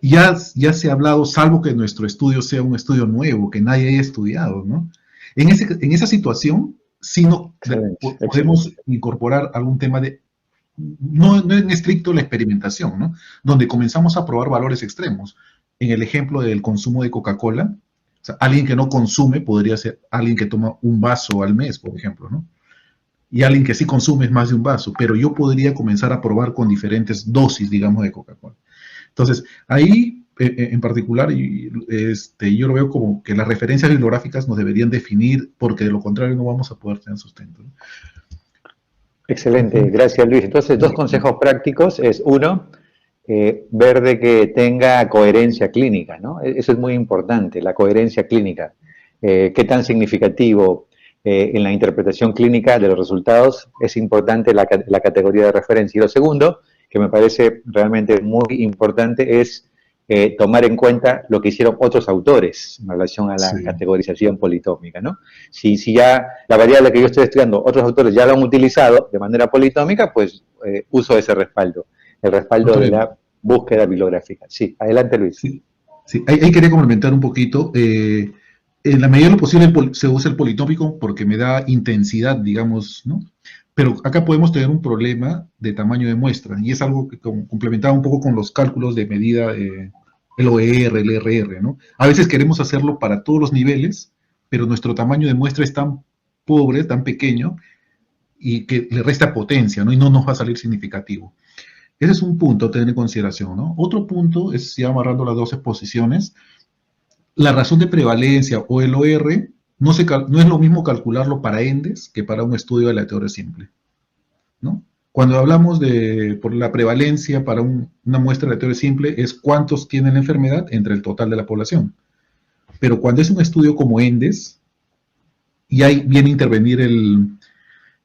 Ya se ha hablado, salvo que nuestro estudio sea un estudio nuevo, que nadie haya estudiado, ¿no? En esa situación, sí podemos incorporar algún tema no en estricto la experimentación, ¿no? Donde comenzamos a probar valores extremos. En el ejemplo del consumo de Coca-Cola, o sea, alguien que no consume podría ser alguien que toma un vaso al mes, por ejemplo, ¿no? y alguien que sí consume más de un vaso, pero yo podría comenzar a probar con diferentes dosis, digamos, de Coca-Cola. Entonces, ahí en particular, yo lo veo como que las referencias bibliográficas nos deberían definir, porque de lo contrario no vamos a poder tener sustento, ¿no? Excelente, gracias Luis. Entonces, dos consejos prácticos es, uno, ver de que tenga coherencia clínica, ¿no? Eso es muy importante, la coherencia clínica. Qué tan significativo en la interpretación clínica de los resultados es importante la categoría de referencia. Y lo segundo, que me parece realmente muy importante, es tomar en cuenta lo que hicieron otros autores en relación a la categorización politómica, ¿no? Si ya la variable que yo estoy estudiando, otros autores ya lo han utilizado de manera politómica, pues uso ese respaldo, el respaldo de la búsqueda bibliográfica. Sí, adelante Luis. Sí, sí. Ahí quería complementar un poquito. En la medida de lo posible se usa el politómico porque me da intensidad, digamos, ¿no? Pero acá podemos tener un problema de tamaño de muestra, y es algo que complementaba un poco con los cálculos de medida, el OER, el RR, ¿no? A veces queremos hacerlo para todos los niveles, pero nuestro tamaño de muestra es tan pobre, tan pequeño, y que le resta potencia, ¿no? Y no nos va a salir significativo. Ese es un punto a tener en consideración, ¿no? Otro punto es, ya amarrando las dos exposiciones, la razón de prevalencia o el OR no es lo mismo calcularlo para ENDES que para un estudio de la teoría simple, ¿no? Cuando hablamos por la prevalencia para una muestra de teoría simple es cuántos tienen la enfermedad entre el total de la población. Pero cuando es un estudio como ENDES, y ahí viene a intervenir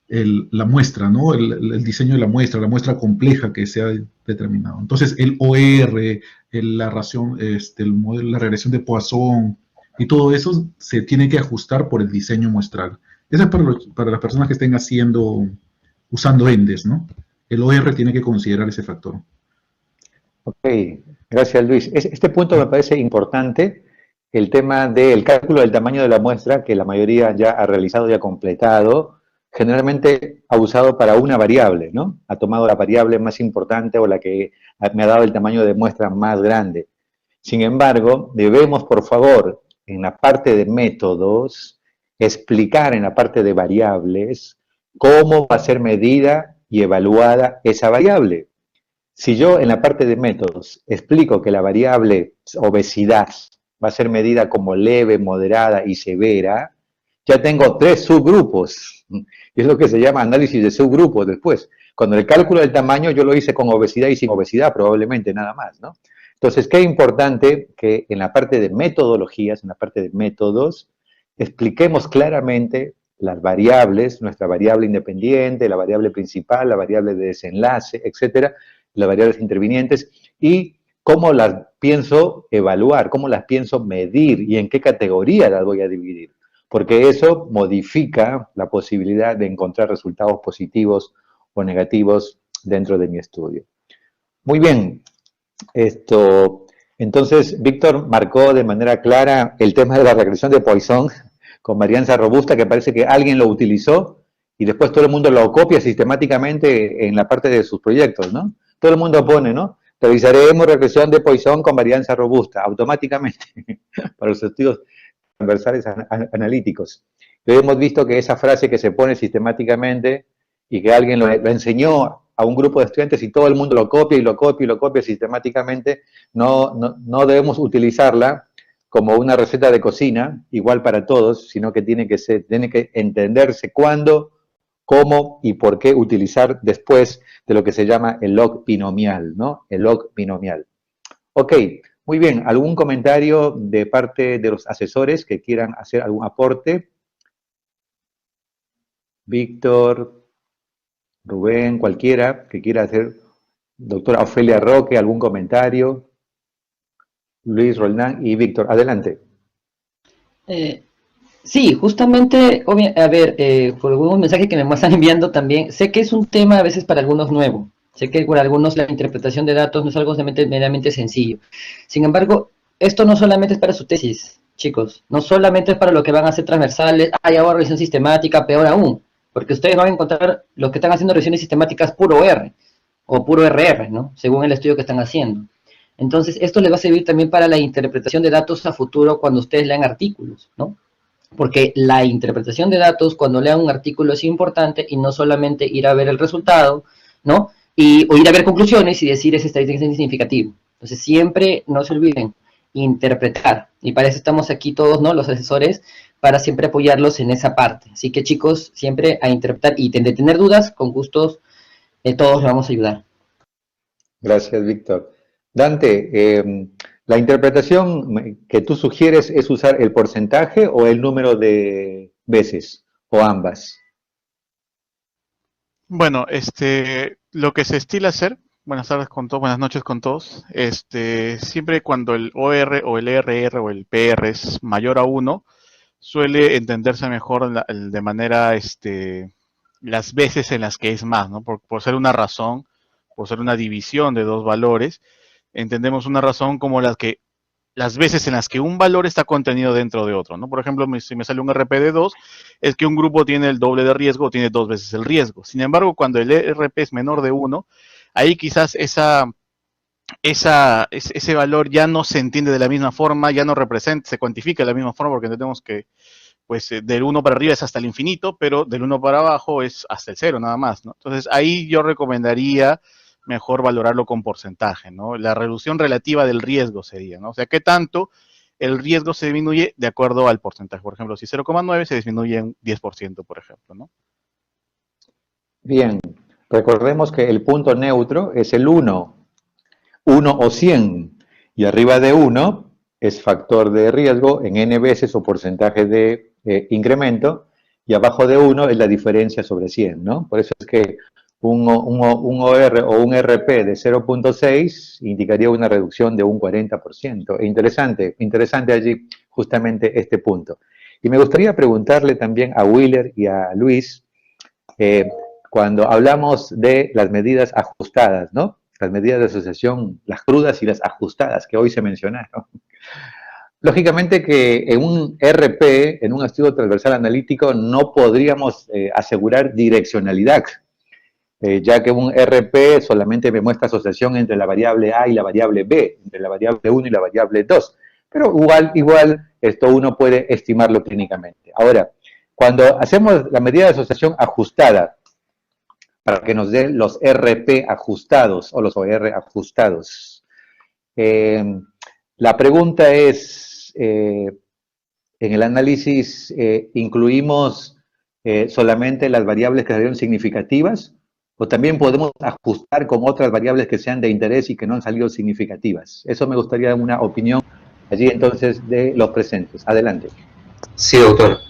la muestra, ¿no? El diseño de la muestra compleja que se ha determinado. Entonces, el OR, la regresión de Poisson, y todo eso se tiene que ajustar por el diseño muestral. Eso es para las personas que estén usando ENDES, ¿no? El OR tiene que considerar ese factor. Ok, gracias Luis. Este punto me parece importante, el tema del cálculo del tamaño de la muestra, que la mayoría ya ha realizado y ha completado, generalmente ha usado para una variable, ¿no? Ha tomado la variable más importante o la que me ha dado el tamaño de muestra más grande. Sin embargo, debemos, por favor, en la parte de métodos, explicar en la parte de variables cómo va a ser medida y evaluada esa variable. Si yo en la parte de métodos explico que la variable obesidad va a ser medida como leve, moderada y severa, ya tengo 3 subgrupos. Y es lo que se llama análisis de subgrupos después. Cuando el cálculo del tamaño yo lo hice con obesidad y sin obesidad, probablemente nada más, ¿no? Entonces, qué importante que en la parte de metodologías, en la parte de métodos, expliquemos claramente las variables, nuestra variable independiente, la variable principal, la variable de desenlace, etcétera, las variables intervinientes, y cómo las pienso evaluar, cómo las pienso medir y en qué categoría las voy a dividir. Porque eso modifica la posibilidad de encontrar resultados positivos o negativos dentro de mi estudio. Muy bien, entonces Víctor marcó de manera clara el tema de la regresión de Poisson con varianza robusta, que parece que alguien lo utilizó y después todo el mundo lo copia sistemáticamente en la parte de sus proyectos, ¿no? Todo el mundo pone, ¿no? Revisaremos regresión de Poisson con varianza robusta, automáticamente, para los estudios transversales analíticos. Pero hemos visto que esa frase que se pone sistemáticamente y que alguien lo enseñó a un grupo de estudiantes y todo el mundo lo copia y lo copia y lo copia sistemáticamente, no debemos utilizarla como una receta de cocina, igual para todos, sino que tiene que entenderse cuándo, cómo y por qué utilizar después de lo que se llama el log binomial, ¿no? El log binomial. Ok, muy bien. ¿Algún comentario de parte de los asesores que quieran hacer algún aporte? Víctor, Rubén, cualquiera que quiera hacer, doctora Ofelia Roque, algún comentario, Luis Roldán y Víctor, adelante. Sí, justamente, a ver, por algunos mensajes que me están enviando también, sé que es un tema a veces para algunos nuevo, sé que para algunos la interpretación de datos no es algo meramente sencillo. Sin embargo, esto no solamente es para su tesis, chicos, no solamente es para lo que van a hacer transversales, ahora revisión sistemática, peor aún, porque ustedes van a encontrar los que están haciendo revisiones sistemáticas puro R o puro RR, ¿no? Según el estudio que están haciendo. Entonces, esto les va a servir también para la interpretación de datos a futuro cuando ustedes lean artículos, ¿no? porque la interpretación de datos cuando lean un artículo es importante y no solamente ir a ver el resultado, ¿no? O ir a ver conclusiones y decir es estadísticamente significativo. Entonces siempre no se olviden interpretar, y para eso estamos aquí todos, ¿no? Los asesores, para siempre apoyarlos en esa parte. Así que chicos, siempre a interpretar y de tener dudas, con gustos, todos les vamos a ayudar. Gracias, Víctor. Dante, la interpretación que tú sugieres es usar el porcentaje o el número de veces, o ambas. Bueno, lo que se estila hacer, buenas tardes con todos, buenas noches con todos, siempre cuando el OR o el ERR o el PR es mayor a 1, suele entenderse mejor de manera, las veces en las que es más, ¿no? Por ser una razón, por ser una división de dos valores, entendemos una razón como las veces en las que un valor está contenido dentro de otro, ¿no? Por ejemplo, si me sale un RP de 2, es que un grupo tiene el doble de riesgo o tiene 2 veces el riesgo. Sin embargo, cuando el RP es menor de 1, ahí quizás ese valor ya no se entiende de la misma forma, ya no se cuantifica de la misma forma, porque entendemos que pues del 1 para arriba es hasta el infinito, pero del 1 para abajo es hasta el 0 nada más, ¿no? Entonces ahí yo recomendaría mejor valorarlo con porcentaje, ¿no? La reducción relativa del riesgo sería, ¿no? O sea, ¿qué tanto el riesgo se disminuye de acuerdo al porcentaje? Por ejemplo, si 0,9 se disminuye en 10%, por ejemplo, ¿no? Bien, recordemos que el punto neutro es el 1 o 100, y arriba de 1 es factor de riesgo en n veces o porcentaje de incremento, y abajo de 1 es la diferencia sobre 100, ¿no? Por eso es que un OR o un RP de 0.6 indicaría una reducción de un 40%. Interesante allí justamente este punto. Y me gustaría preguntarle también a Willer y a Luis, cuando hablamos de las medidas ajustadas, ¿no? Las medidas de asociación, las crudas y las ajustadas que hoy se mencionaron. Lógicamente que en un RP, en un estudio transversal analítico, no podríamos asegurar direccionalidad, ya que un RP solamente me muestra asociación entre la variable A y la variable B, entre la variable 1 y la variable 2. Pero igual esto uno puede estimarlo clínicamente. Ahora, cuando hacemos la medida de asociación ajustada, para que nos dé los RP ajustados o los OR ajustados, la pregunta es, en el análisis, ¿incluimos solamente las variables que salieron significativas? ¿O también podemos ajustar con otras variables que sean de interés y que no han salido significativas? Eso me gustaría una opinión allí entonces de los presentes. Adelante. Sí, doctor.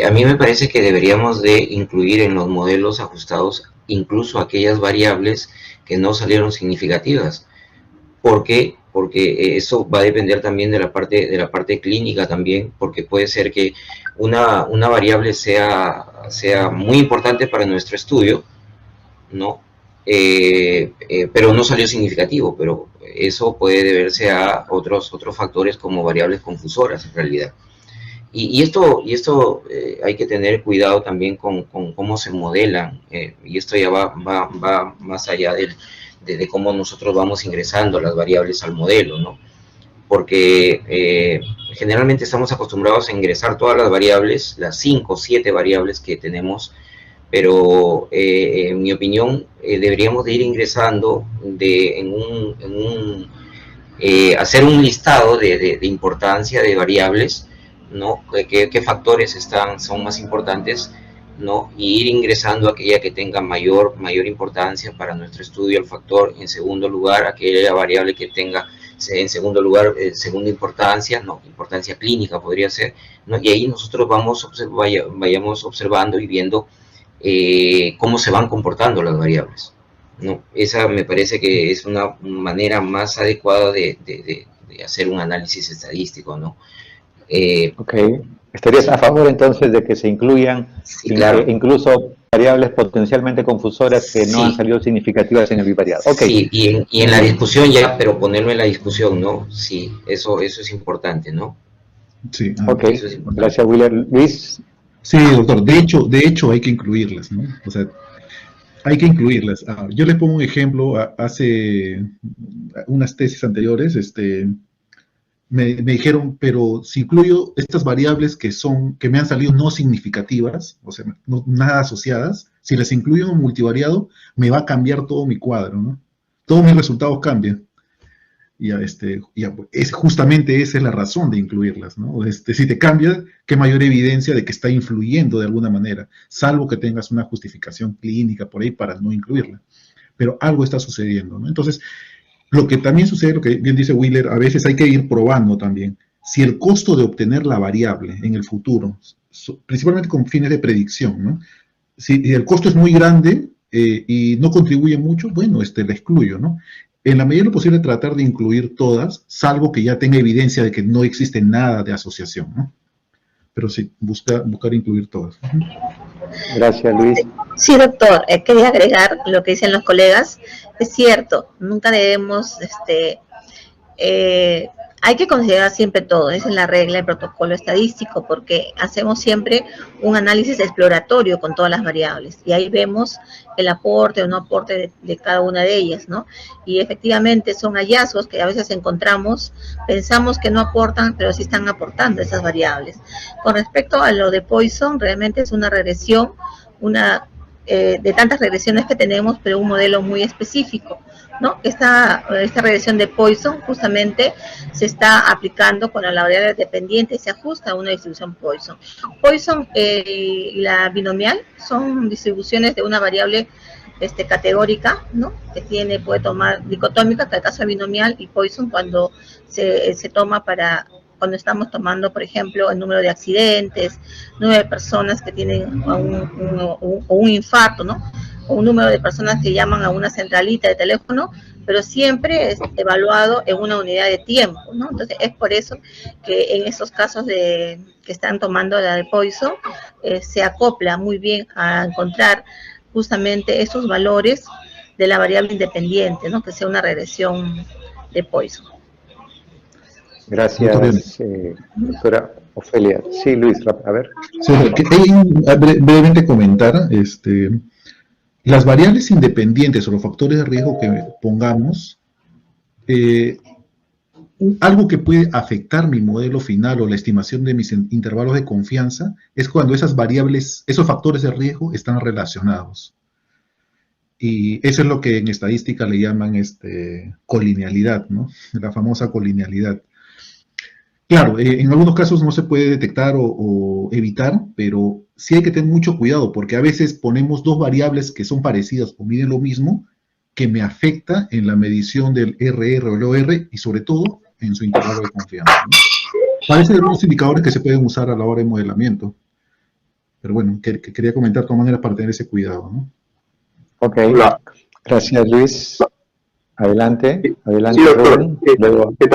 A mí me parece que deberíamos de incluir en los modelos ajustados incluso aquellas variables que no salieron significativas. ¿Por qué? Porque eso va a depender también de la parte clínica también, porque puede ser que una variable sea muy importante para nuestro estudio, ¿no? Pero no salió significativo, pero eso puede deberse a otros factores como variables confusoras en realidad. Y esto hay que tener cuidado también con cómo se modelan, y esto ya va más allá de cómo nosotros vamos ingresando las variables al modelo, ¿no? Porque generalmente estamos acostumbrados a ingresar todas las variables, las 5 o 7 variables que tenemos, pero en mi opinión deberíamos de ir ingresando hacer un listado de importancia de variables, ¿no? ¿Qué factores son más importantes, ¿no? Y ir ingresando aquella que tenga mayor importancia para nuestro estudio, el factor. En segundo lugar, aquella variable que tenga, en segundo lugar, segunda importancia, ¿no? Importancia clínica podría ser, ¿no? Y ahí nosotros vayamos observando y viendo cómo se van comportando las variables, ¿no? Esa me parece que es una manera más adecuada de hacer un análisis estadístico, ¿no? Ok. ¿Estarías a favor entonces de que se incluyan sí, claro, incluso variables potencialmente confusoras que no han salido significativas en el bivariado? Okay. Sí, y en la discusión ya, pero ponerlo en la discusión, ¿no? Sí, eso es importante, ¿no? Sí. Ok, gracias, Willer. Luis. Sí, doctor, de hecho hay que incluirlas, ¿no? O sea, hay que incluirlas. Yo les pongo un ejemplo. Hace unas tesis anteriores, me dijeron, pero si incluyo estas variables que me han salido no significativas, o sea, nada asociadas, si las incluyo en un multivariado, me va a cambiar todo mi cuadro, ¿no? Todos mis resultados cambian. Justamente esa es la razón de incluirlas, ¿no? Si te cambia, qué mayor evidencia de que está influyendo de alguna manera, salvo que tengas una justificación clínica por ahí para no incluirla. Pero algo está sucediendo, ¿no? Entonces, lo que también sucede, lo que bien dice Wheeler, a veces hay que ir probando también. Si el costo de obtener la variable en el futuro, principalmente con fines de predicción, ¿no? Si el costo es muy grande y no contribuye mucho, bueno, la excluyo, ¿no? En la medida de lo posible tratar de incluir todas, salvo que ya tenga evidencia de que no existe nada de asociación, ¿no? Pero sí, buscar incluir todas. Gracias, Luis. Sí, doctor, quería agregar lo que dicen los colegas. Es cierto, nunca debemos, hay que considerar siempre todo, esa es la regla del protocolo estadístico, porque hacemos siempre un análisis exploratorio con todas las variables, y ahí vemos el aporte o no aporte de cada una de ellas, ¿no? Y efectivamente son hallazgos que a veces encontramos, pensamos que no aportan, pero sí están aportando esas variables. Con respecto a lo de Poisson, realmente es una regresión, de tantas regresiones que tenemos, pero un modelo muy específico, ¿no? Esta regresión de Poisson justamente se está aplicando con la variable dependiente y se ajusta a una distribución Poisson. Poisson y la binomial son distribuciones de una variable categórica, ¿no? Que puede tomar dicotómica, que es el caso de binomial, y Poisson cuando se toma cuando estamos tomando, por ejemplo, el número de accidentes, número de personas que tienen un infarto, ¿no? O un número de personas que llaman a una centralita de teléfono, pero siempre es evaluado en una unidad de tiempo, ¿no? Entonces, es por eso que en estos casos que están tomando la de Poisson, se acopla muy bien a encontrar justamente esos valores de la variable independiente, ¿no? Que sea una regresión de Poisson. Gracias, doctora Ofelia. Sí, Luis, a ver. Sí, brevemente comentar, las variables independientes o los factores de riesgo que pongamos, algo que puede afectar mi modelo final o la estimación de mis intervalos de confianza es cuando esas variables, esos factores de riesgo están relacionados. Y eso es lo que en estadística le llaman colinealidad, ¿no? La famosa colinealidad. Claro, en algunos casos no se puede detectar o evitar, pero sí hay que tener mucho cuidado, porque a veces ponemos dos variables que son parecidas o miden lo mismo, que me afecta en la medición del RR o el OR, y sobre todo en su intervalo de confianza, ¿no? Parecen algunos indicadores que se pueden usar a la hora de modelamiento, pero bueno, quería comentar de todas maneras para tener ese cuidado, ¿no? Ok, gracias, Luis. Adelante, Sí, doctor.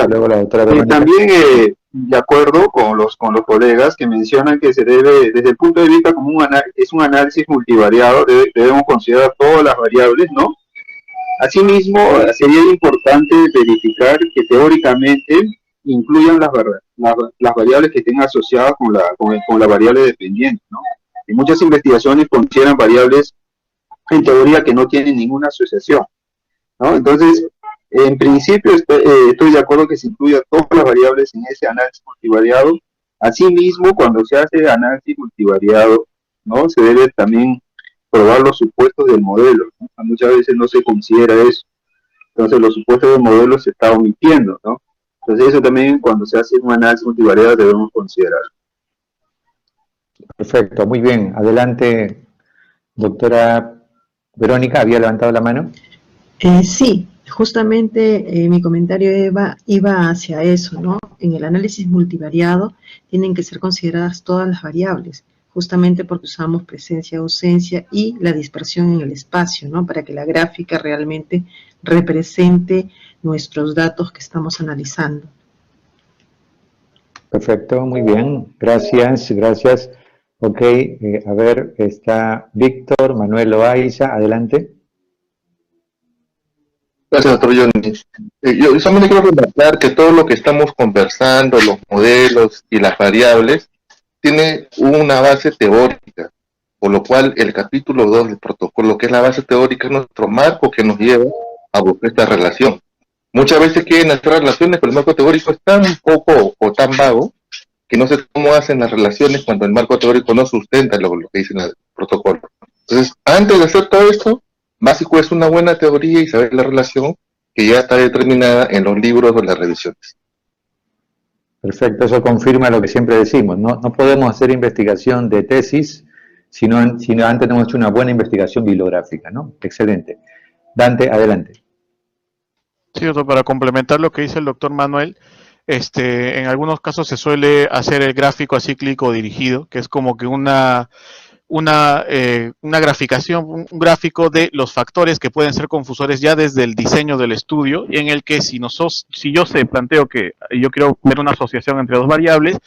Luego la doctora Verónica. También de acuerdo con los colegas que mencionan que se debe, desde el punto de vista como es un análisis multivariado, debemos considerar todas las variables, ¿no? Asimismo, sería importante verificar que teóricamente incluyan las variables que estén asociadas con la variable dependiente, ¿no? Y muchas investigaciones consideran variables en teoría que no tienen ninguna asociación, ¿no? Entonces, en principio estoy de acuerdo que se incluya todas las variables en ese análisis multivariado. Asimismo, cuando se hace análisis multivariado, ¿no? Se debe también probar los supuestos del modelo, ¿no? Muchas veces no se considera eso. Entonces, los supuestos del modelo se está omitiendo, ¿no? Entonces, eso también cuando se hace un análisis multivariado debemos considerar. Perfecto, muy bien. Adelante, doctora Verónica, ¿había levantado la mano? Sí, justamente mi comentario iba hacia eso, ¿no? En el análisis multivariado tienen que ser consideradas todas las variables, justamente porque usamos presencia, ausencia y la dispersión en el espacio, ¿no? Para que la gráfica realmente represente nuestros datos que estamos analizando. Perfecto, muy bien. Gracias. Ok, a ver, está Víctor Manuel Loaiza, adelante. Gracias, doctor Johnny. Yo solamente quiero remarcar que todo lo que estamos conversando, los modelos y las variables, tiene una base teórica, por lo cual el capítulo 2 del protocolo, que es la base teórica, es nuestro marco que nos lleva a buscar esta relación. Muchas veces quieren hacer relaciones, pero el marco teórico es tan poco o tan vago que no sé cómo hacen las relaciones cuando el marco teórico no sustenta lo que dice el protocolo. Entonces, antes de hacer todo esto, básico es una buena teoría y saber la relación que ya está determinada en los libros o las revisiones. Perfecto, eso confirma lo que siempre decimos, no podemos hacer investigación de tesis si no antes hemos hecho una buena investigación bibliográfica, ¿no? Excelente. Dante, adelante. Sí, doctor, para complementar lo que dice el doctor Manuel, en algunos casos se suele hacer el gráfico acíclico dirigido, que es como que una graficación, un gráfico de los factores que pueden ser confusores ya desde el diseño del estudio, en el que si yo planteo que yo quiero ver una asociación entre dos variables,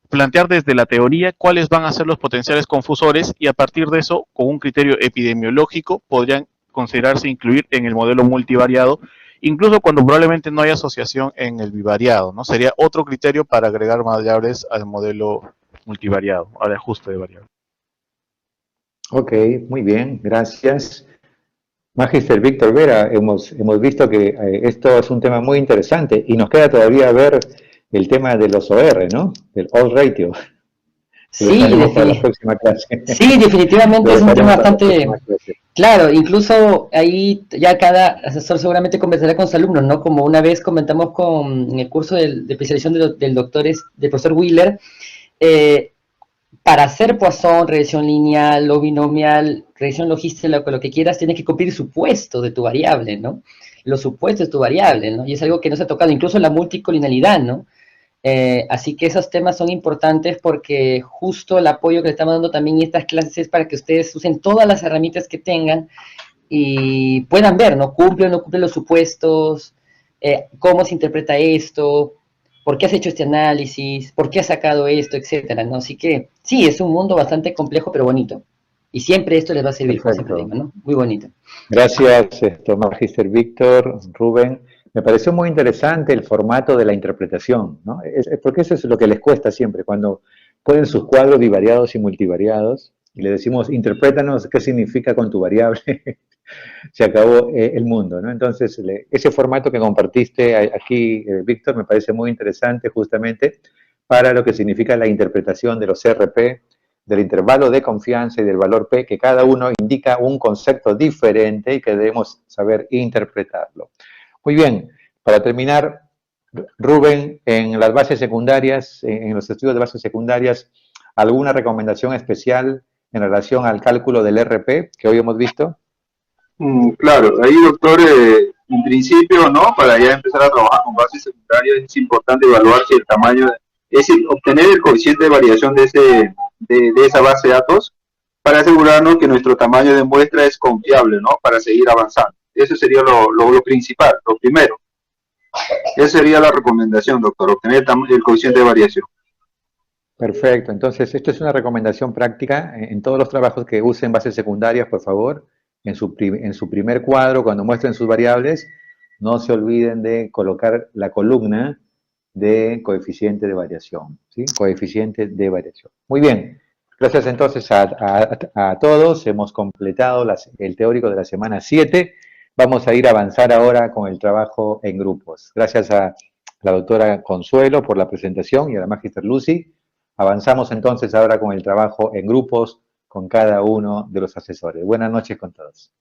plantear desde la teoría cuáles van a ser los potenciales confusores y a partir de eso, con un criterio epidemiológico, podrían considerarse incluir en el modelo multivariado, incluso cuando probablemente no haya asociación en el bivariado, ¿no? Sería otro criterio para agregar variables al modelo multivariado, al ajuste de variables. Ok, muy bien, gracias. Magister Víctor Vera, hemos visto que esto es un tema muy interesante y nos queda todavía ver el tema de los OR, ¿no? Del odds ratio. Sí, para la próxima clase. Sí, definitivamente es un tema bastante claro. Incluso ahí ya cada asesor seguramente conversará con sus alumnos, ¿no? Como una vez comentamos en el curso de especialización del profesor Wheeler, para hacer Poisson, regresión lineal o binomial, regresión logística, lo que quieras, tienes que cumplir supuestos de tu variable, ¿no? Los supuestos de tu variable, ¿no? Y es algo que no se ha tocado, incluso la multicolinialidad, ¿no? Así que esos temas son importantes porque justo el apoyo que le estamos dando también en estas clases es para que ustedes usen todas las herramientas que tengan y puedan ver, ¿no? Cumple o no cumple los supuestos, cómo se interpreta esto, por qué has hecho este análisis, por qué has sacado esto, etcétera, ¿no? Así que sí, es un mundo bastante complejo pero bonito. Y siempre esto les va a servir, como siempre digo, ¿no? Muy bonito. Gracias, Magister Víctor, Rubén. Me pareció muy interesante el formato de la interpretación, ¿no? Porque eso es lo que les cuesta siempre, cuando ponen sus cuadros bivariados y multivariados y le decimos, interprétanos qué significa con tu variable, se acabó el mundo, ¿no? Entonces, ese formato que compartiste aquí, Víctor, me parece muy interesante justamente para lo que significa la interpretación de los RP, del intervalo de confianza y del valor P, que cada uno indica un concepto diferente y que debemos saber interpretarlo. Muy bien, para terminar, Rubén, en las bases secundarias, en los estudios de bases secundarias, ¿alguna recomendación especial en relación al cálculo del RP que hoy hemos visto? Claro, ahí doctor, en principio, ¿no? Para ya empezar a trabajar con bases secundarias es importante evaluar si el tamaño, es decir, obtener el coeficiente de variación de esa base de datos para asegurarnos que nuestro tamaño de muestra es confiable, ¿no? Para seguir avanzando. Eso sería lo principal, lo primero. Esa sería la recomendación, doctor, obtener el coeficiente de variación. Perfecto, entonces esto es una recomendación práctica en todos los trabajos que usen bases secundarias, por favor, en su primer cuadro, cuando muestren sus variables, no se olviden de colocar la columna de coeficiente de variación, ¿sí? Coeficiente de variación. Muy bien, gracias entonces a todos, hemos completado el teórico de la semana 7, vamos a ir a avanzar ahora con el trabajo en grupos. Gracias a la doctora Consuelo por la presentación y a la Magister Lucy. Avanzamos entonces ahora con el trabajo en grupos con cada uno de los asesores. Buenas noches con todos.